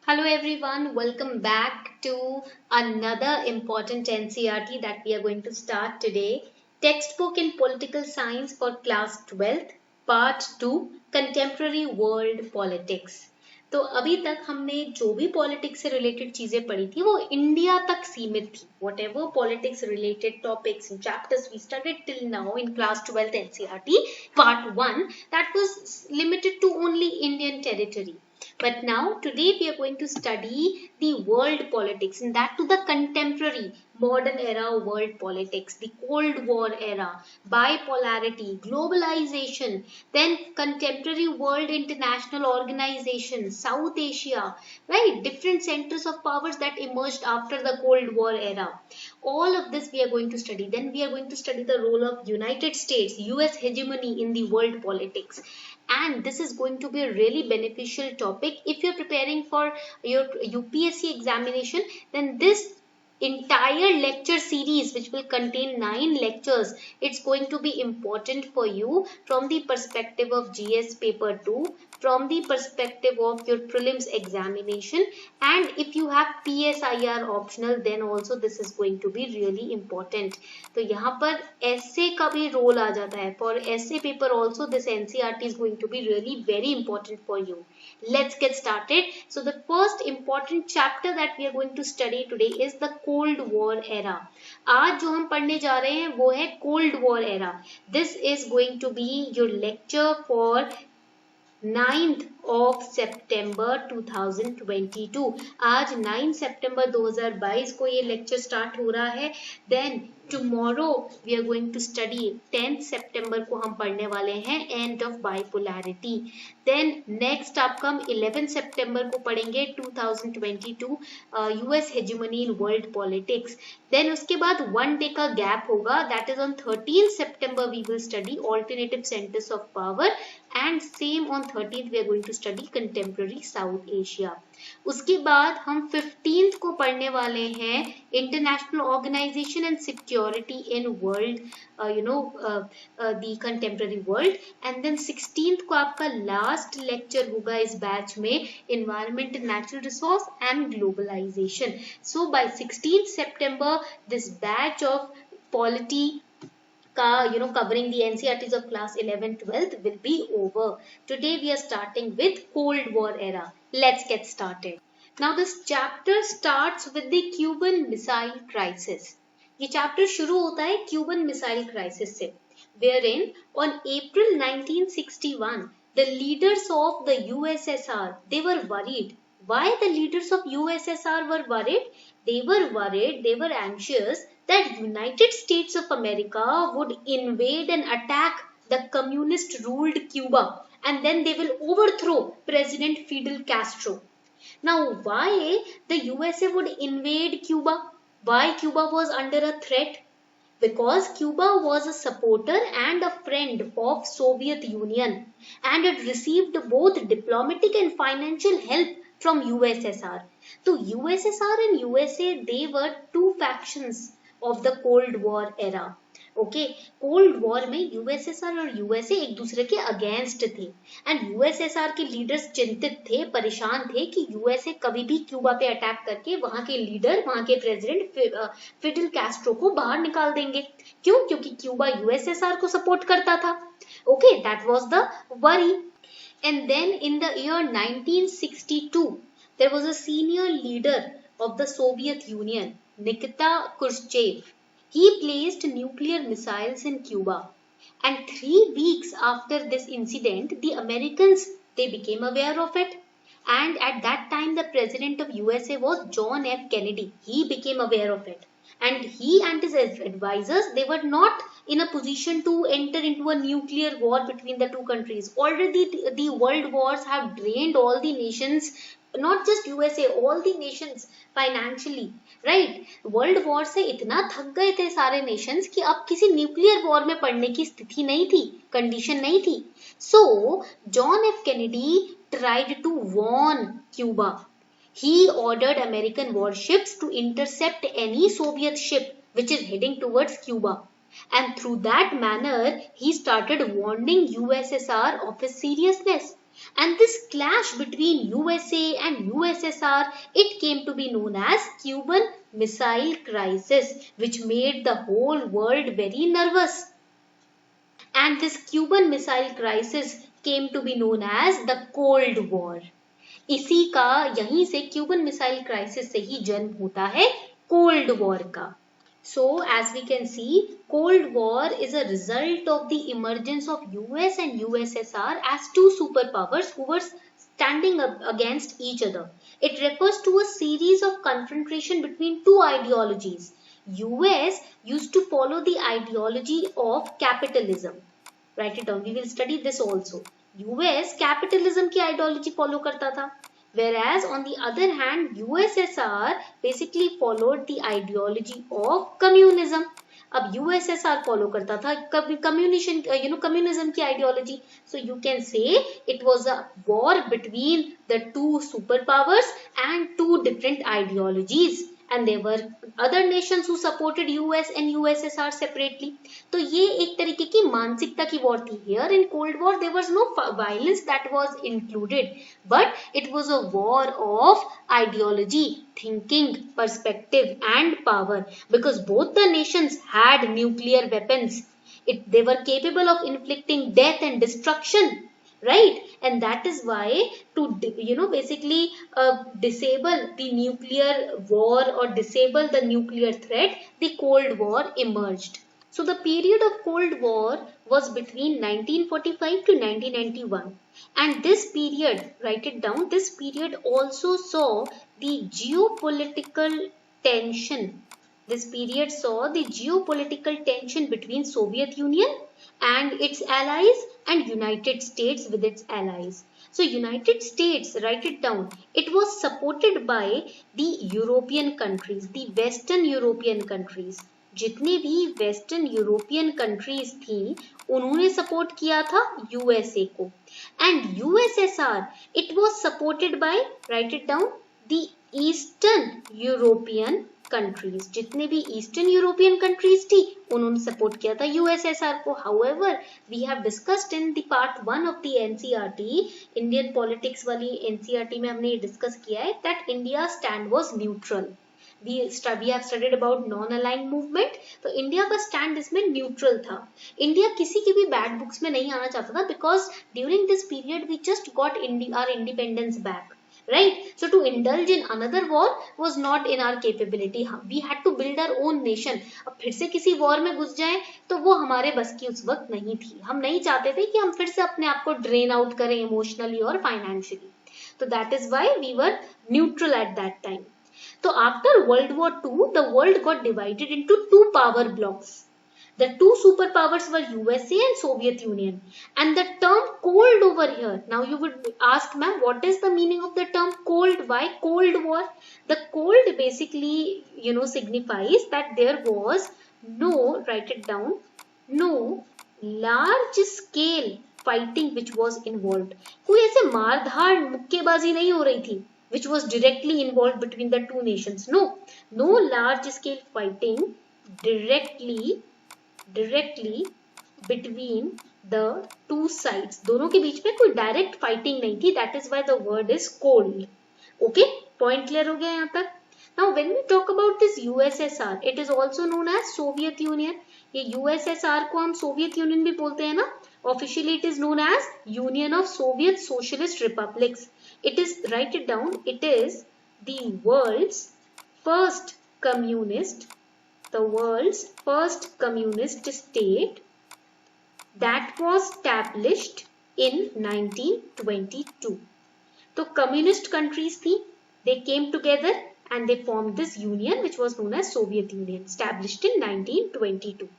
Hello everyone, welcome back to another important NCERT that we are going to start today. Textbook in Political Science for Class 12th, Part 2, Contemporary World Politics. तो अभी तक हमने जो भी politics से related चीजें पढ़ी थी वो इंडिया तक सीमित थी. What ever politics related topics and chapters we studied till now in class 12th NCERT part 1, that was limited to only Indian territory. But now today we are going to study the world politics, and that to the contemporary modern era world politics, the Cold War era, bipolarity, globalization, then contemporary world international organization, South Asia, right? Different centers of powers that emerged after the Cold War era. All of this we are going to study. Then we are going to study the role of United States, US hegemony in the world politics. And this is going to be a really beneficial topic if you're preparing for your UPSC examination. Then this entire lecture series, which will contain 9 lectures, it's going to be important for you from the perspective of GS paper 2, from the perspective of your prelims examination, and if you have PSIR optional, then also this is going to be really important. तो यहाँ पर essay का भी role आ जाता है. For essay paper also this NCERT is going to be really very important for you. Let's get started. So the first important chapter that we are going to study today is the Cold War era. आज जो हम पढ़ने जा रहे हैं वो है Cold War era. This is going to be your lecture for 9th of September 2022. आज 9 सितंबर 2022 को ये लेक्चर स्टार्ट हो रहा है. Then tomorrow we are going to study 10th सितंबर को हम पढ़ने वाले हैं end of bipolarity. Then next आपका हम 11 सितंबर को पढ़ेंगे 2022 US hegemony in world politics. Then उसके बाद 1 डे का गैप होगा, that is on 13 September we will study alternative centres of power, and same on 13th we are going to study contemporary South Asia. उसके बाद हम 15th को पढ़ने वाले हैं International Organization and Security in World, the contemporary world, and then 16th को आपका last lecture होगा इस बैच में Environment and Natural Resource and Globalization. So by 16th September this batch of polity covering the NCERTs of class 11-12th will be over. Today we are starting with Cold War era. Let's get started. Now this chapter starts with the Cuban Missile Crisis. ये chapter शुरू होता है Cuban Missile Crisis से, wherein on April 1961 the leaders of the USSR they were worried. Why the leaders of USSR were worried? They were anxious that United States of America would invade and attack the communist-ruled Cuba, and then they will overthrow President Fidel Castro. Now, why the USA would invade Cuba? Why Cuba was under a threat? Because Cuba was a supporter and a friend of Soviet Union, and it received both diplomatic and financial help from USSR. So USSR and USA, they were two factions of the Cold War era. Okay, Cold War में USSR और USA एक दूसरे के against थे, and USSR के leaders चिंतित थे, परेशान थे कि USA कभी भी क्यूबा पे अटैक करके वहां के लीडर, वहां के प्रेसिडेंट फिडेल कैस्ट्रो को बाहर निकाल देंगे. क्यों? क्योंकि क्यूबा USSR को सपोर्ट करता था. Okay, that was the worry. And then in the year 1962 there was a senior leader of the Soviet Union, Nikita Khrushchev. He placed nuclear missiles in Cuba, and 3 weeks after this incident the Americans they became aware of it, and at that time the president of USA was John F. Kennedy. He became aware of it, and he and his advisors they were not in a position to enter into a nuclear war between the two countries. Already the world wars have drained all the nations, not just USA, all the nations financially, right? World war से इतना थक गए थे सारे Nations कि अब किसी nuclear war में पड़ने की स्थिति नहीं थी, कंडीशन नहीं थी. So John F Kennedy tried to warn Cuba. He ordered American warships to intercept any Soviet ship which is heading towards Cuba, and through that manner he started warning USSR of his seriousness. And this clash between USA and USSR, it came to be known as Cuban Missile Crisis, which made the whole world very nervous. And this Cuban Missile Crisis came to be known as the Cold War. इसी का यहीं से Cuban missile crisis से ही जन्म होता है cold war का. So, as we can see, Cold War is a result of the emergence of US and USSR as two superpowers who were standing up against each other. It refers to a series of confrontation between two ideologies. US used to follow the ideology of capitalism. Write it down. We will study this also. US capitalism की ideology follow करता था. Whereas on the other hand, USSR basically followed the ideology of communism. अब USSR follow करता था communism की ideology. So you can say it was a war between the two superpowers and two different ideologies. And there were other nations who supported US and USSR separately. तो ये एक तरीके की मानसिकता की war थी. Here in Cold War there was no violence that was included, but it was a war of ideology, thinking, perspective and power, because both the nations had nuclear weapons. They were capable of inflicting death and destruction. Right, and that is why to basically disable the nuclear war or disable the nuclear threat, the Cold War emerged. So the period of Cold War was between 1945 to 1991, and this period, write it down, this period also saw the geopolitical tension. This period saw the geopolitical tension between Soviet Union and its allies and United States with its allies. So United States, write it down, it was supported by the European countries, the Western European countries. जितने भी western European countries थी उन्होंने support किया था USA को. And USSR it was supported by, right it down, the eastern European countries. जितने भी eastern European countries थी उन्होंने सपोर्ट किया था यूएसएसआर को. However we have discussed in the part 1 of the NCERT, Indian politics वाली NCERT में हमने डिस्कस किया है that India stand was neutral. We have studied about non-aligned movement. तो इंडिया का स्टैंड इसमें न्यूट्रल था. इंडिया किसी की भी बैड बुक्स में नहीं आना चाहता था because during this period we just got our independence back. Right? So to indulge in another war was not in our capability. We had to build our own nation. अब फिर से किसी war में घुस जाएं तो वो हमारे बस की उस वक्त नहीं थी. हम नहीं चाहते थे कि हम फिर से अपने आप को drain out करें emotionally और financially. तो that is why we were neutral at that time. So after World War II, the world got divided into two power blocks. The two superpowers were USA and Soviet Union. And the term cold over here, now you would ask, ma'am, what is the meaning of the term cold? Why Cold War? The cold basically, signifies that there was no, write it down, no large scale fighting which was involved. कोई ऐसे मारधाड़ मुक्केबाजी नहीं हो रही थी which was directly involved between the two nations. No large scale fighting directly between the two sides. दोनों के बीच में कोई direct fighting नहीं थी. That is why the word is cold. Okay, point clear हो गया यहाँ तक. Now when we talk about this USSR, it is also known as Soviet Union. ये USSR को हम Soviet Union भी बोलते हैं ना. Officially it is known as Union of Soviet Socialist Republics. It is, write it down, it is the world's first communist state that was established in 1922. So communist countries थी, they came together and they formed this union which was known as Soviet Union, established in 1922.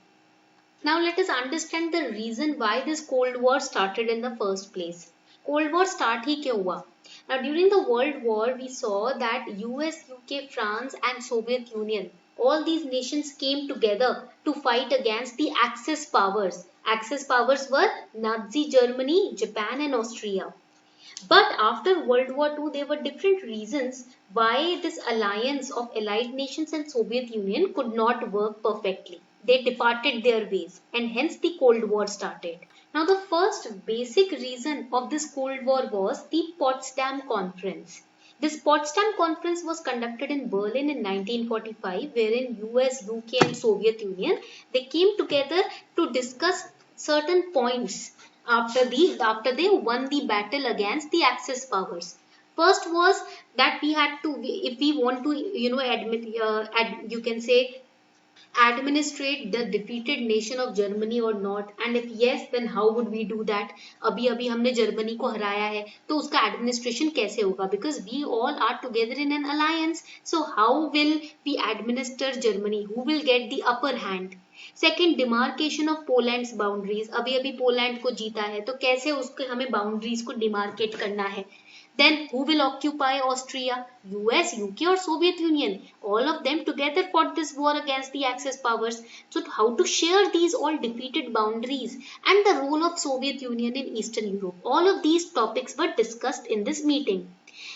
Now let us understand the reason why this Cold War started in the first place. Cold War start ही क्यों हुआ? Now during the World War we saw that US, UK, France and Soviet Union, all these nations came together to fight against the Axis powers. Axis powers were Nazi Germany, Japan and Austria. But after World War II there were different reasons why this alliance of allied nations and Soviet Union could not work perfectly. They departed their ways and hence the Cold War started. Now, the first basic reason of this Cold War was the Potsdam Conference. This Potsdam Conference was conducted in Berlin in 1945, wherein US, UK and Soviet Union, they came together to discuss certain points after they won the battle against the Axis powers. First was that we had to, if we want to, you can say, administrate the defeated nation of Germany or not, and if yes, then how would we do that? अभी अभी हमने Germany को हराया है, तो उसका administration कैसे होगा? Because we all are together in an alliance, so how will we administer Germany? Who will get the upper hand? Second, demarcation of Poland's boundaries, अभी अभी पोलैंड को जीता है, तो कैसे उसके हमें बाउंड्रीज को डिमार्केट करना है? Then who will occupy Austria? US, UK or Soviet Union? All of them together fought this war against the Axis powers. So how to share these all defeated boundaries and the role of Soviet Union in Eastern Europe? All of these topics were discussed in this meeting.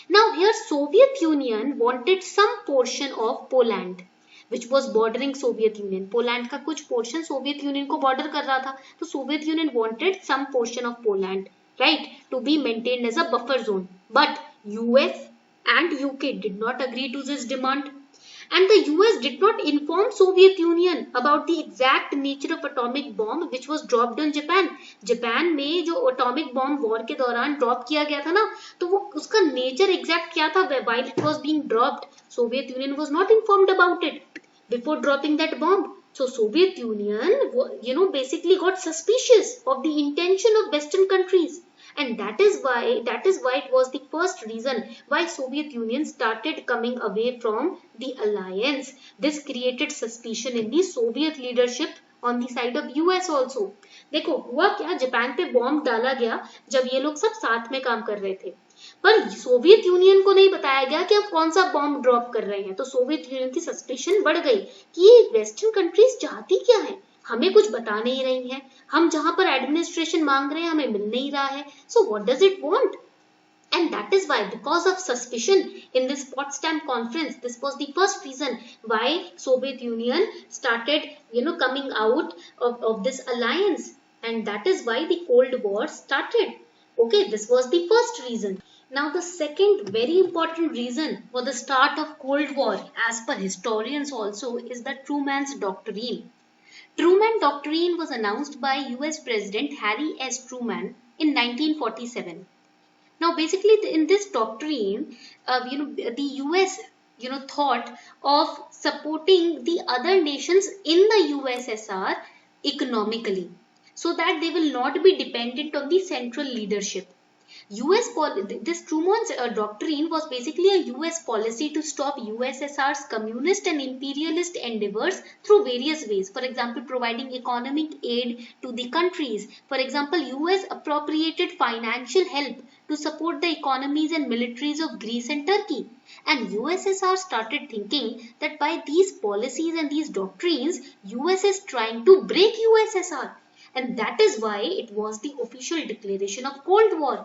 Now here Soviet Union wanted some portion of Poland, which was bordering Soviet Union. Poland का कुछ portion Soviet Union को border कर रहा था, तो Soviet Union wanted some portion of Poland, right, to be maintained as a buffer zone. But US and UK did not agree to this demand. And the US did not inform Soviet Union about the exact nature of atomic bomb which was dropped on Japan. Japan में जो atomic bomb war के दौरान drop किया गया था ना, तो वो उसका nature exact क्या था while it was being dropped. Soviet Union was not informed about it before dropping that bomb. So Soviet Union, basically got suspicious of the intention of Western countries. And that is why it was the first reason why Soviet Union started coming away from the alliance. This created suspicion in the Soviet leadership on the side of US also. देखो हुआ क्या, Japan पे bomb डाला गया जब ये लोग सब साथ में काम कर रहे थे, पर सोवियत यूनियन को नहीं बताया गया कि अब कौन सा बॉम्ब ड्रॉप कर रहे हैं. तो सोवियत यूनियन की सस्पिशन बढ़ गई कि वेस्टर्न कंट्रीज चाहती क्या है, हमें कुछ बता नहीं रही हैं, हम जहां पर एडमिनिस्ट्रेशन मांग रहे हैं हमें मिल नहीं रहा है. So what does it want? And that is why, because of suspicion in this Potsdam Conference, this was the first reason why Soviet Union started, coming out of this alliance. And that is why the Cold War started. Okay, this was the first reason. Now the second very important reason for the start of Cold War, as per historians also, is the Truman's Doctrine. Truman Doctrine was announced by US President Harry S. Truman in 1947. Now, basically, in this doctrine, the US, thought of supporting the other nations in the USSR economically, so that they will not be dependent on the central leadership. This Truman's doctrine was basically a US policy to stop USSR's communist and imperialist endeavors through various ways. For example, providing economic aid to the countries. For example, US appropriated financial help to support the economies and militaries of Greece and Turkey. And USSR started thinking that by these policies and these doctrines, US is trying to break USSR. And that is why it was the official declaration of Cold War.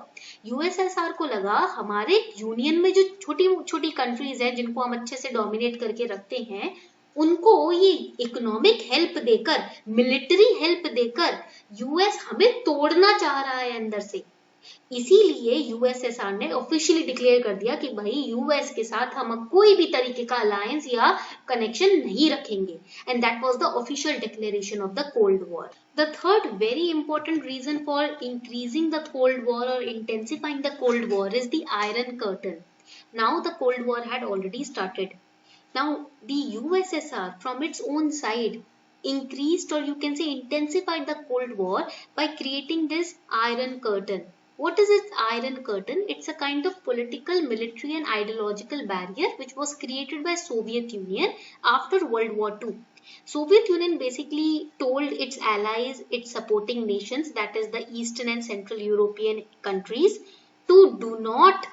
USSR को लगा हमारे union में जो छोटी छोटी countries है जिनको हम अच्छे से डोमिनेट करके रखते हैं, उनको ये इकोनॉमिक हेल्प देकर, मिलिट्री हेल्प देकर यूएस हमें तोड़ना चाह रहा है अंदर से. इसीलिए यूएसएसआर ने ऑफिशियली डिक्लेयर कर दिया कि भाई यूएस के साथ हम कोई भी तरीके का अलायंस या कनेक्शन नहीं रखेंगे. And that was the official declaration of the cold war. The third very important reason for increasing the cold war और intensifying the cold war is the iron curtain. Now the cold war had already started. Now the USSR from its own side increased, or you can say intensified, the Cold War by creating this Iron Curtain. What is this Iron Curtain? It's a kind of political, military and ideological barrier which was created by Soviet Union after World War II. Soviet Union basically told its allies, its supporting nations, that is the Eastern and Central European countries, to do not,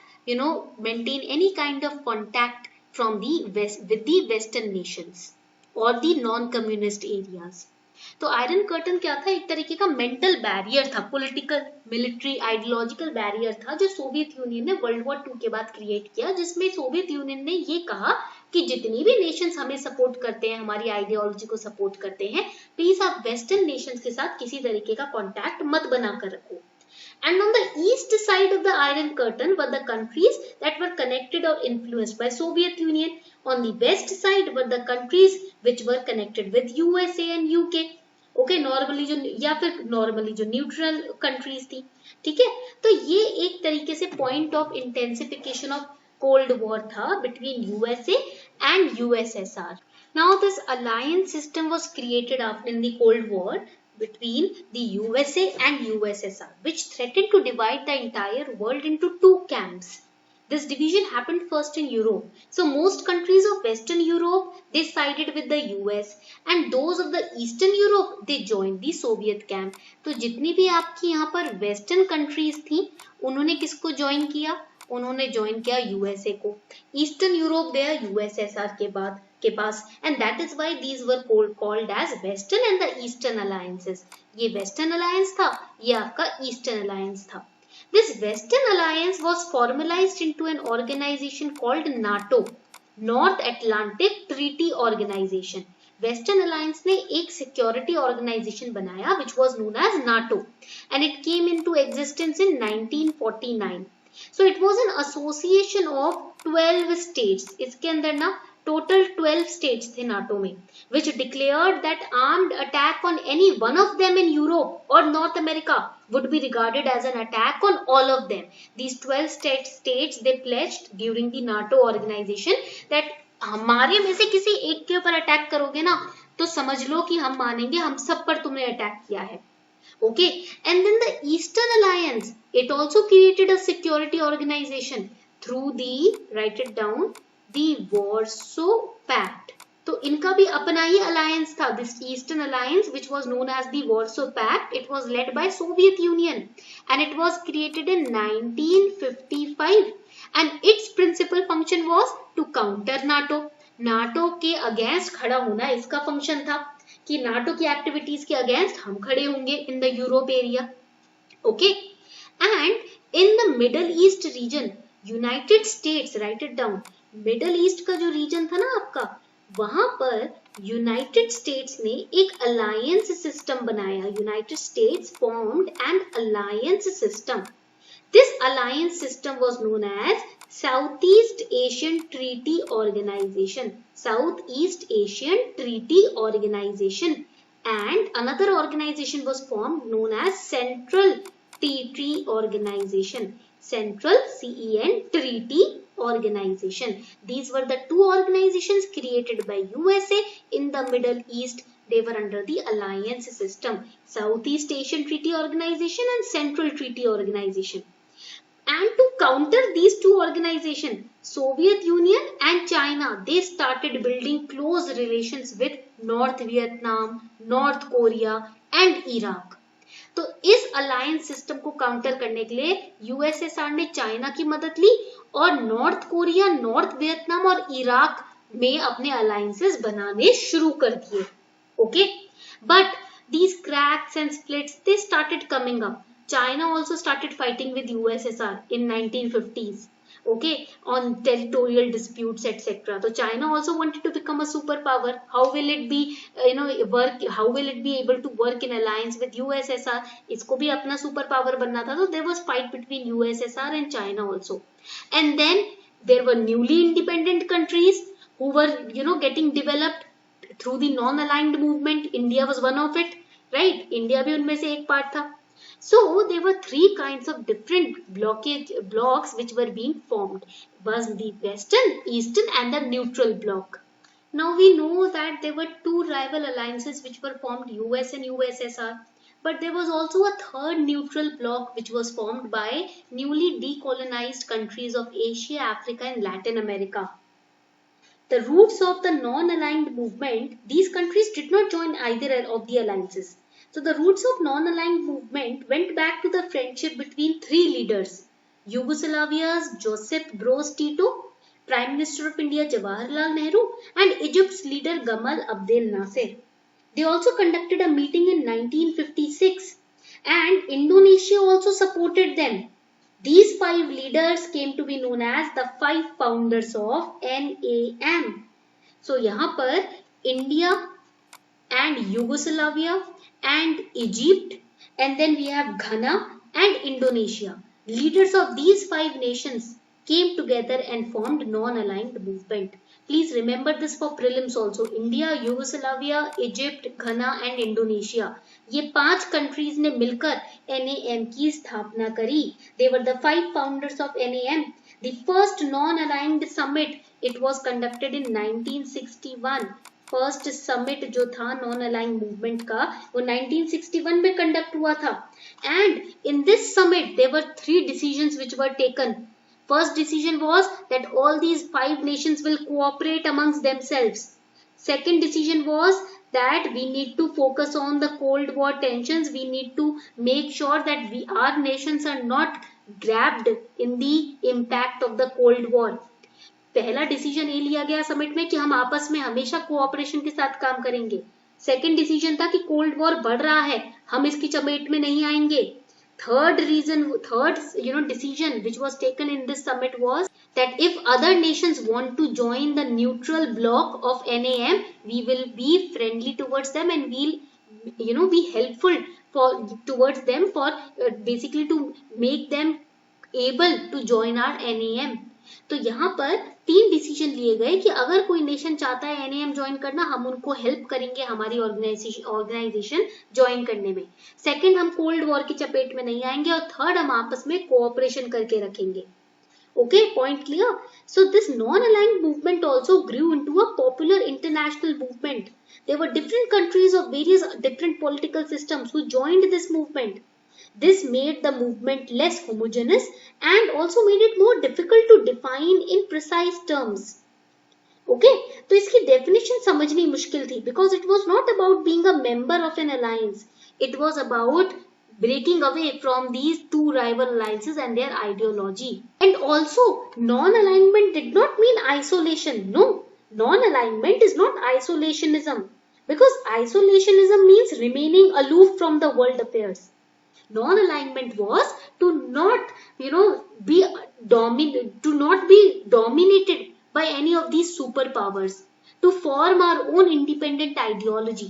maintain any kind of contact from the West with the Western nations or the non-communist areas. तो iron curtain क्या था, एक तरीके का mental barrier था, political, military, ideological barrier था जो Soviet union ने वर्ल्ड वॉर 2 के बाद क्रिएट किया, जिसमें सोवियत यूनियन ने ये कहा कि जितनी भी नेशंस हमें सपोर्ट करते हैं, हमारी आइडियोलॉजी को सपोर्ट करते हैं, प्लीज आप वेस्टर्न नेशंस के साथ किसी तरीके का कॉन्टैक्ट मत बनाकर रखो. And on the east side of the Iron Curtain were the countries that were connected or influenced by Soviet Union. On the west side were the countries which were connected with USA and UK. Okay, normally जो या फिर normally जो neutral countries थी, ठीक है. तो ये एक तरीके से point of intensification of Cold War था between USA and USSR. Now this alliance system was created after in the Cold War between the USA and USSR, which threatened to divide the entire world into two camps. This division happened first in Europe. So most countries of Western Europe, they sided with the US, and those of the Eastern Europe, they joined the Soviet camp. तो जितनी भी आपकी यहाँ पर Western countries थी, उन्होंने किसको join किया? उन्होंने join किया USA को. Eastern Europe गया USSR के पास, and that is why these were called as Western and the Eastern alliances. ये Western alliance था, ये आपका Eastern alliance था. This Western alliance was formalized into an organization called NATO, North Atlantic Treaty Organization. Western alliance ने एक security organization बनाया which was known as NATO, and it came into existence in 1949. So it was an association of 12 states. इसके अंदर ना total 12 states थे NATO में, which declared that armed attack on any one of them in Europe or North America would be regarded as an attack on all of them. These 12 states they pledged during the NATO organization that हमारे में से किसी एक के ऊपर attack करोगे ना तो समझ लो कि हम मानेंगे हम सब पर तुमने अटैक किया है. Okay, and then the Eastern Alliance, it also created a security organization through the, write it down, the Warsaw Pact. तो इनका भी अपना ही alliance था, this Eastern Alliance which was known as the Warsaw Pact. It was led by Soviet Union and it was created in 1955 and its principal function was to counter NATO. NATO के against खड़ा होना इसका function था कि NATO की activities के against हम खड़े होंगे in the Europe area. Okay, and in the Middle East region, United States, write it down, middle east का जो रीजन था ना आपका, वहां पर यूनाइटेड स्टेट्स ने एक अलायंस सिस्टम बनाया. United States formed an alliance system. This alliance system was known as South East Asian Treaty Organization. South East Asian Treaty Organization and another organisation was formed known as Central Treaty Organization. Central CEN Treaty Organization. These were the two organizations created by USA in the Middle East. They were under the alliance system. Southeast Asian Treaty Organization and Central Treaty Organization. And to counter these two organizations, Soviet Union and China, they started building close relations with North Vietnam, North Korea and Iraq. तो इस alliance system को counter करने के लिए USSR ने China की मदद ली और नॉर्थ कोरिया, नॉर्थ वियतनाम और इराक में अपने अलायंसेस बनाने शुरू कर दिए. Okay, but these cracks and splits they started coming up. China also started fighting with USSR in 1950s. Okay, on territorial disputes etc. So China also wanted to become a superpower. How will it be work, how will it be able to work in alliance with USSR? इसको भी अपना superpower बनना था. So there was fight between USSR and China also. And then there were newly independent countries who were getting developed through the non-aligned movement. India was one of it, right? India भी उनमें से एक part था. So there were three kinds of different blocks which were being formed. Was the Western, Eastern and the neutral bloc. Now we know that there were two rival alliances which were formed, US and USSR. But there was also a third neutral bloc which was formed by newly decolonized countries of Asia, Africa and Latin America. The roots of the non-aligned movement, these countries did not join either of the alliances. So the roots of non-aligned movement went back to the friendship between three leaders. Yugoslavia's Josip Broz Tito, Prime Minister of India Jawaharlal Nehru and Egypt's leader Gamal Abdel Nasser. They also conducted a meeting in 1956 and Indonesia also supported them. These 5 leaders came to be known as the 5 founders of NAM. So यहाँ पर India and Yugoslavia and Egypt, and then we have Ghana and Indonesia. Leaders of these 5 nations came together and formed non-aligned movement. Please remember this for prelims also. India, Yugoslavia, Egypt, Ghana and Indonesia. ये 5 countries ने मिलकर NAM की स्थापना करी. They were the 5 founders of NAM. The first non-aligned summit, it was conducted in 1961. First summit जो था non align movement का वो 1961 में कंडक्ट हुआ था. And in this summit there were 3 decisions which were taken. First decision was that all these 5 nations will cooperate amongst themselves. Second decision was that we need to focus on the Cold War tensions. We need to make sure that our nations are not grabbed in the impact of the Cold War. पहला decision ये लिया गया summit में कि हम आपस में हमेशा कोऑपरेशन के साथ काम करेंगे. सेकंड डिसीजन था कि कोल्ड वॉर बढ़ रहा है, हम इसकी चपेट में नहीं आएंगे. Third decision which was taken in this summit was that if other nations want to join the neutral bloc of NAM, we will be friendly towards them and we'll be helpful towards them for basically to make them able to join our NAM. तो यहाँ पर 3 decision लिए गए कि अगर कोई nation चाहता है NAM ज्वाइन करना, हम उनको हेल्प करेंगे हमारी ऑर्गेनाइजेशन ज्वाइन करने में. सेकंड, हम कोल्ड वॉर की चपेट में नहीं आएंगे. और थर्ड, हम आपस में कोऑपरेशन करके रखेंगे. Okay, point clear? So this non-aligned movement also grew into a popular international movement. There were different countries of various different political systems who joined this movement. This made the movement less homogeneous and also made it more difficult to define in precise terms. Okay, तो इसकी definition समझनी मुश्किल थी because it was not about being a member of an alliance. It was about breaking away from these 2 rival alliances and their ideology. And also, non-alignment did not mean isolation. No, non-alignment is not isolationism because isolationism means remaining aloof from the world affairs. Non-alignment was to not be dominated by any of these superpowers, to form our own independent ideology.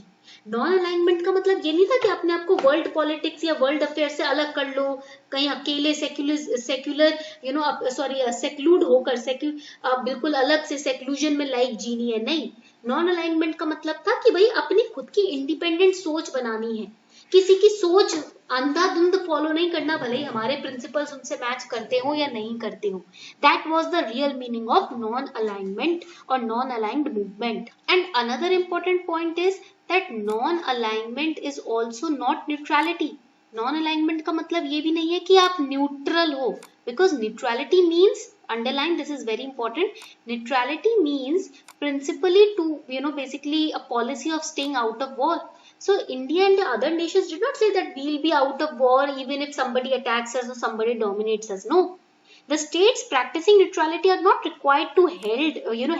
Non-alignment का मतलब ये नहीं था कि अपने आप को world politics या वर्ल्ड अफेयर से अलग कर लो, कहीं अकेले सेक्लूड होकर बिल्कुल अलग से सेक्लूजन में लाइफ जीनी है. नहीं, नॉन अलाइनमेंट का मतलब था कि भाई अपनी खुद की इंडिपेंडेंट सोच बनानी है, किसी की सोच अंधाधुंध फॉलो नहीं करना, भले ही हमारे प्रिंसिपल्स उनसे मैच करते हो या नहीं करते हो. That was the real meaning of non alignment और non aligned movement. And another important point is that non alignment is also not neutrality. Non alignment का मतलब ये भी नहीं है कि आप न्यूट्रल हो, because neutrality means, underline this is very important, neutrality means principally to basically a policy of staying out of war. So India and the other nations did not say that we will be out of war even if somebody attacks us or somebody dominates us. No, the states practicing neutrality are not required to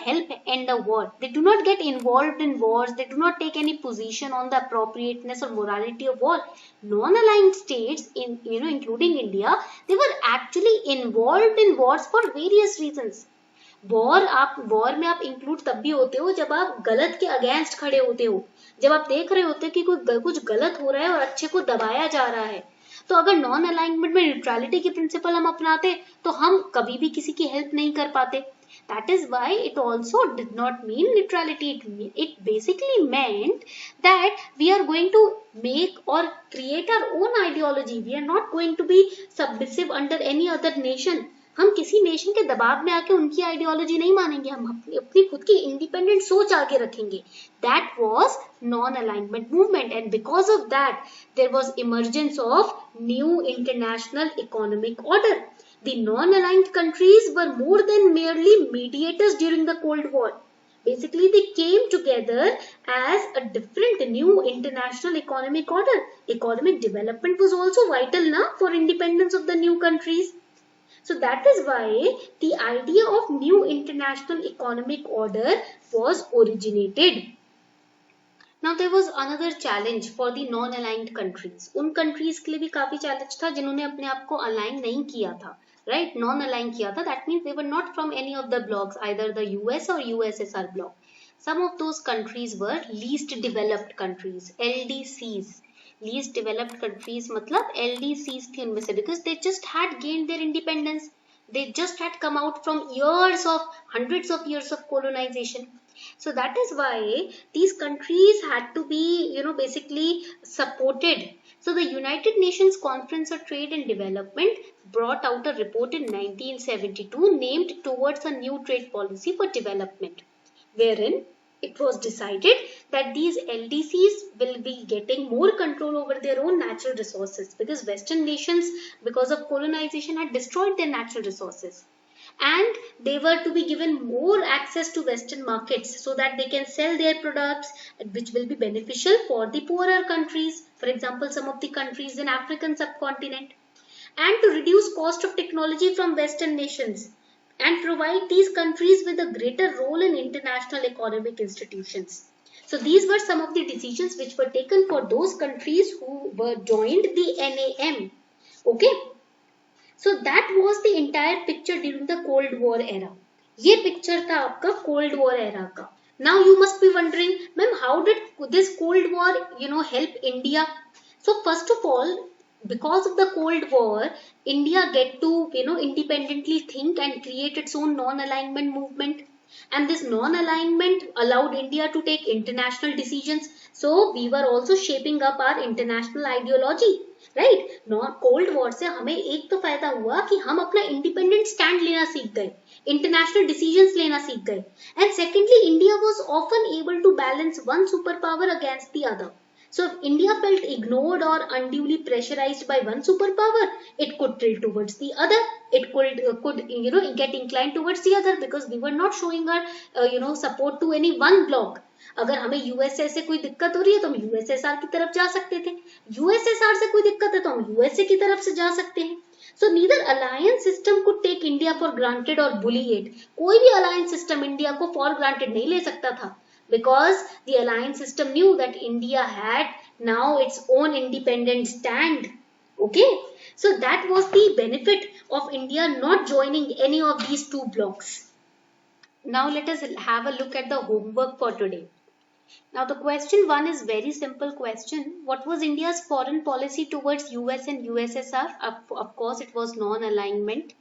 help end a war. They do not get involved in wars. They do not take any position on the appropriateness or morality of war. Non-aligned states, including India, they were actually involved in wars for various reasons. War में आप include तब भी होते हो जब आप गलत के अगेंस्ट खड़े होते हो, जब आप देख रहे होते हो कि कुछ गलत हो रहा है और अच्छे को दबाया जा रहा है. तो अगर नॉन अलाइनमेंट में न्यूट्रलिटी की प्रिंसिपल हम अपनाते तो हम कभी भी किसी की हेल्प नहीं कर पाते. That is why it also did not mean neutrality. It basically meant that we are going to make or create our own ideology. We are not going to be submissive under any other nation. हम किसी nation के दबाव में आके उनकी ideology नहीं मानेंगे, हम अपनी खुद की इंडिपेंडेंट सोच आगे रखेंगे. That was non alignment movement and because of that there was emergence of new international economic order. The non aligned countries were more than merely mediators during the cold war. Basically, they came together as a different new international economic order. Economic development was also vital for independence of the new countries. So that is why the idea of new international economic order was originated. Now there was another challenge for the non-aligned countries. उन countries के लिए भी काफी challenge था जिन्होंने अपने आप को align नहीं किया था, right? Non-align किया था. That means they were not from any of the blocs, either the US or USSR bloc. Some of those countries were least developed countries, LDCs. Least developed countries मतलब LDCs थी उनमें से, because they just had gained their independence. They just had come out from hundreds of years of colonization. So that is why these countries had to be, basically supported. So the United Nations Conference on Trade and Development brought out a report in 1972 named Towards a New Trade Policy for Development, wherein it was decided that these LDCs will be getting more control over their own natural resources, because Western nations, because of colonization, had destroyed their natural resources. And they were to be given more access to Western markets so that they can sell their products, which will be beneficial for the poorer countries, for example some of the countries in African subcontinent, and to reduce cost of technology from Western nations and provide these countries with a greater role in international economic institutions. So these were some of the decisions which were taken for those countries who were joined the NAM. Okay. So that was the entire picture during the Cold War era. ये picture था आपका Cold War era का. Now you must be wondering, ma'am, how did this Cold War, help India? So first of all, because of the Cold War, India get to, independently think and create its own non-alignment movement. And this non-alignment allowed India to take international decisions. So we were also shaping up our international ideology. Right. Cold war से हमें एक तो फायदा हुआ कि हम अपना independent stand लेना सीख गए, इंटरनेशनल डिसीजंस लेना सीख गए. And secondly, India was often able to balance one super power against the other. So if India felt ignored or unduly pressurized by one superpower, it could tilt towards the other. It could get inclined towards the other, because we were not showing our support to any one bloc. अगर हमें USA से कोई दिक्कत हो रही है तो हम यूएसएसआर की तरफ जा सकते थे, यूएसएसआर से कोई दिक्कत है तो हम यूएसए की तरफ से जा सकते हैं. So neither alliance system could take India for granted or bully it. कोई भी alliance system इंडिया को for granted नहीं ले सकता था, because the alliance system knew that India had now its own independent stand. Okay, so that was the benefit of India not joining any of these two blocs. Now let us have a look at the homework for today. Now the question 1 is very simple question. What was India's foreign policy towards US and USSR? Of course it was non-alignment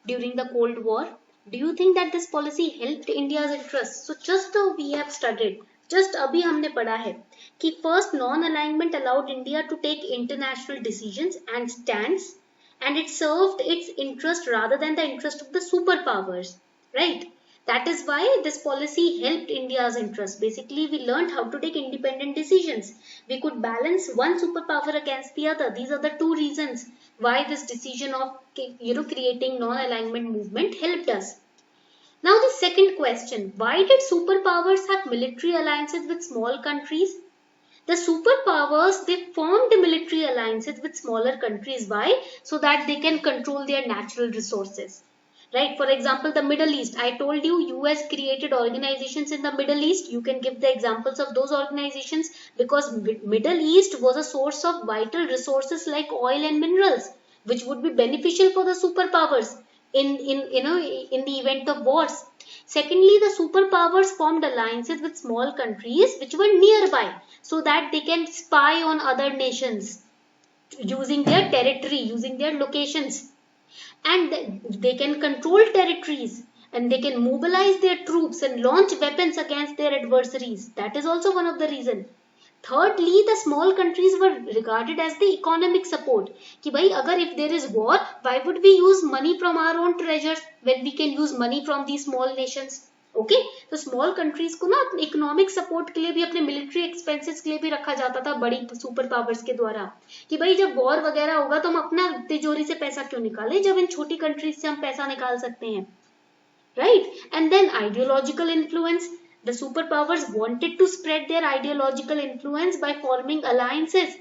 during the Cold War. Do you think that this policy helped India's interests? So just now we have studied, just अभी हमने पढ़ा है कि first non-alignment allowed India to take international decisions and stands, and it served its interest rather than the interest of the superpowers, right? That is why this policy helped India's interest. Basically, we learned how to take independent decisions. We could balance one superpower against the other. These are the two reasons why this decision of creating non-alignment movement helped us. Now the second question, why did superpowers have military alliances with small countries? The superpowers, they formed military alliances with smaller countries. Why? So that they can control their natural resources. Right, for example, the Middle East. I told you US created organizations in the Middle East. You can give the examples of those organizations, because Middle East was a source of vital resources like oil and minerals, which would be beneficial for the superpowers in the event of wars. Secondly, the superpowers formed alliances with small countries which were nearby, so that they can spy on other nations using their territory, using their locations. And they can control territories, and they can mobilize their troops and launch weapons against their adversaries. That is also one of the reasons. Thirdly, the small countries were regarded as the economic support. कि भाई अगर if there is war, why would we use money from our own treasures when we can use money from these small nations? Okay, तो small countries को ना economic support के लिए भी, अपने मिलिट्री एक्सपेंसेस के लिए भी रखा जाता था बड़ी सुपर पावर्स के द्वारा, कि भाई जब वॉर वगैरह होगा तो हम अपना तिजोरी से पैसा क्यों निकाले जब इन छोटी कंट्रीज से हम पैसा निकाल सकते हैं, right. And then ideological influence. The superpowers wanted to spread their ideological influence by forming alliances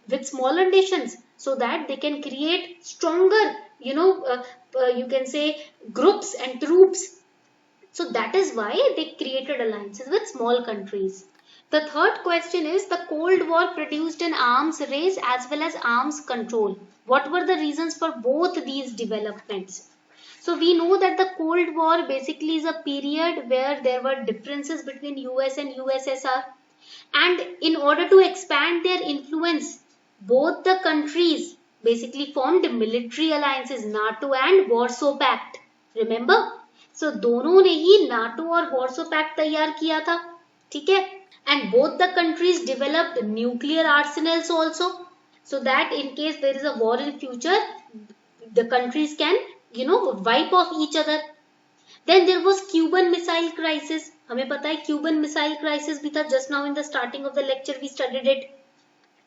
with smaller nations, so that they can create stronger, you can say groups and troops. So that is why they created alliances with small countries. The third question is the Cold War produced an arms race as well as arms control. What were the reasons for both these developments? So we know that the Cold War basically is a period where there were differences between US and USSR, and in order to expand their influence, both the countries basically formed military alliances, NATO and Warsaw Pact. Remember? So दोनों ने ही NATO और Warsaw Pact तैयार किया था, ठीक है? And both the countries developed nuclear arsenals also, so that in case there is a war in future, the countries can, wipe off each other. Then there was Cuban Missile Crisis. हमें पता है Cuban Missile Crisis भी था. Just now in the starting of the lecture we studied it.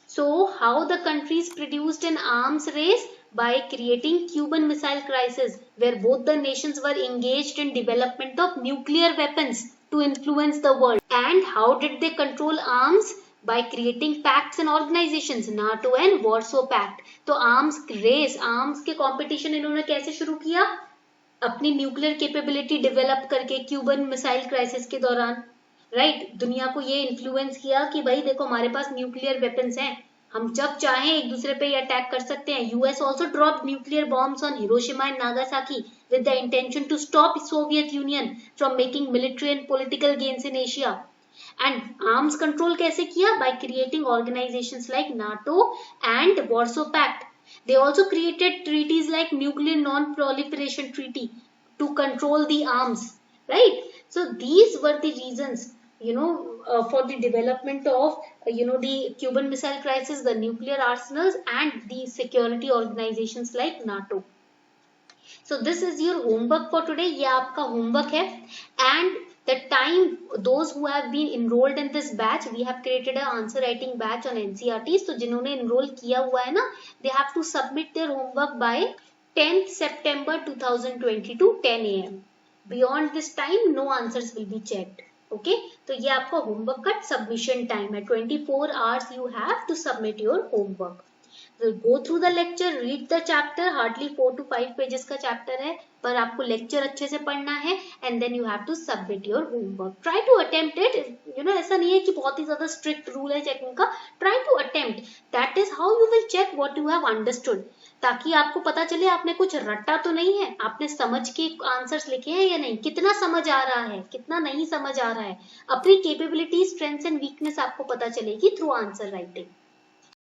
So how the countries produced an arms race? By creating Cuban Missile Crisis, where both the nations were engaged in development of nuclear weapons to influence the world. And how did they control arms? By creating pacts and organizations, NATO and Warsaw Pact. तो arms race, arms के competition इन्होंने कैसे शुरू किया? अपनी nuclear capability develop करके Cuban missile crisis के दौरान, राइट? दुनिया को ये इन्फ्लुएंस किया कि भाई देखो हमारे पास न्यूक्लियर वेपन्स हैं, हम जब चाहें एक दूसरे पे अटैक कर सकते हैं. US also dropped nuclear bombs on Hiroshima and Nagasaki with the intention to stop Soviet Union from making military and political gains in Asia. And arms control कैसे किया? By creating organisations like NATO and Warsaw Pact. They also created treaties like Nuclear Non-Proliferation Treaty to control the arms, right? So these were the reasons, for the development of, the Cuban Missile Crisis, the nuclear arsenals, and the security organizations like NATO. So this is your homework for today. ये आपका homework है. And the time, those who have been enrolled in this batch, we have created an answer writing batch on NCERTs. तो जिन्होंने enroll किया हुआ है ना, they have to submit their homework by 10th September 2022 10 AM. Beyond this time, no answers will be checked. Okay? तो ये आपका homework का submission time है. 24 hours you have to submit your homework. So go through the lecture, read the chapter. Hardly 4 to 5 pages का chapter है, पर आपको lecture अच्छे से पढ़ना है, and then you have to submit your homework. Try to attempt it. ऐसा नहीं है कि बहुत ही ज़्यादा strict rule है checking का. Try to attempt. That is how you will check what you have understood. ताकि आपको पता चले आपने कुछ रट्टा तो नहीं है, आपने समझ के आंसर्स लिखे हैं या नहीं, कितना समझ आ रहा है, कितना नहीं समझ आ रहा है. अपनी capability, strengths and weakness आपको पता चलेगी through answer writing.